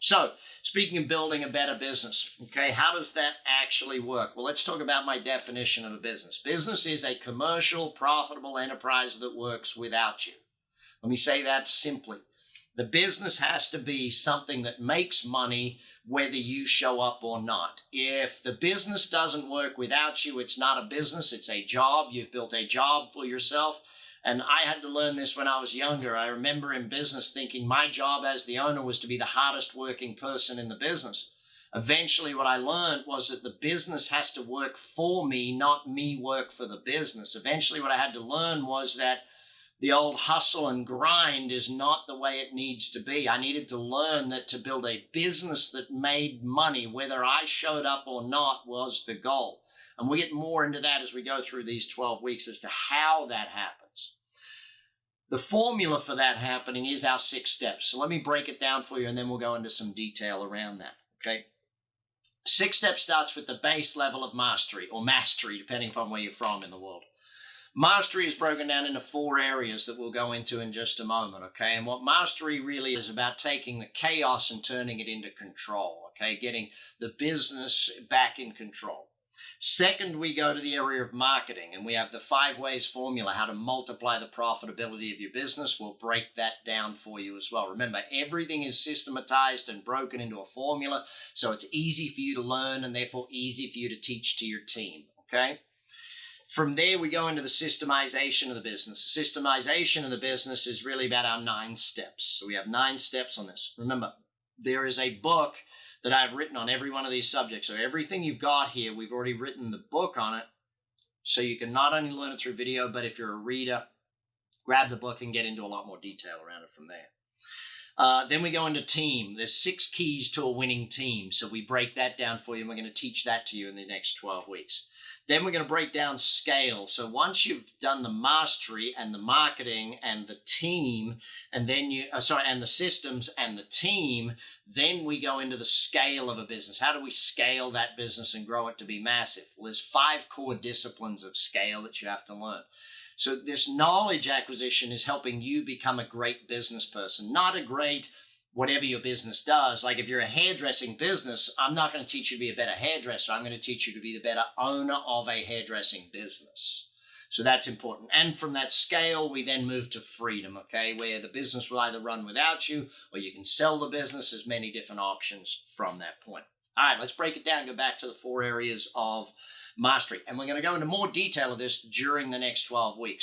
So, speaking of building a better business, okay, how does that actually work? Well, let's talk about my definition of a business. Business is a commercial, profitable enterprise that works without you. Let me say that simply. The business has to be something that makes money whether you show up or not. If the business doesn't work without you, it's not a business, it's a job. You've built a job for yourself. And I had to learn this when I was younger. I remember in business thinking my job as the owner was to be the hardest working person in the business. Eventually, what I learned was that the business has to work for me, not me work for the business. Eventually, what I had to learn was that the old hustle and grind is not the way it needs to be. I needed to learn that to build a business that made money, whether I showed up or not, was the goal. And we get more into that as we go through these 12 weeks as to how that happens. The formula for that happening is our 6 steps. So let me break it down for you, and then we'll go into some detail around that, okay? 6 steps starts with the base level of mastery, or mastery, depending upon where you're from in the world. Mastery is broken down into 4 areas that we'll go into in just a moment, okay? And what mastery really is about taking the chaos and turning it into control, okay? Getting the business back in control. Second, we go to the area of marketing, and we have the 5 ways formula, how to multiply the profitability of your business. We'll break that down for you as well. Remember, everything is systematized and broken into a formula, so it's easy for you to learn and therefore easy for you to teach to your team, okay? From there, we go into the systemization of the business. The systemization of the business is really about our 9 steps. So we have 9 steps on this. Remember, there is a book that I've written on every one of these subjects. So everything you've got here, we've already written the book on it. So you can not only learn it through video, but if you're a reader, grab the book and get into a lot more detail around it from there. Then we go into team. There's 6 keys to a winning team. So we break that down for you, and we're going to teach that to you in the next 12 weeks. Then we're going to break down scale. So once you've done the mastery and the marketing and the team, and then and the systems and the team, then we go into the scale of a business. How do we scale that business and grow it to be massive? Well, there's 5 core disciplines of scale that you have to learn. So this knowledge acquisition is helping you become a great business person, not a great whatever your business does. Like if you're a hairdressing business, I'm not going to teach you to be a better hairdresser. I'm going to teach you to be the better owner of a hairdressing business. So that's important. And from that scale, we then move to freedom, okay, where the business will either run without you or you can sell the business. There's many different options from that point. All right, let's break it down and go back to the 4 areas of mastery. And we're going to go into more detail of this during the next 12 weeks.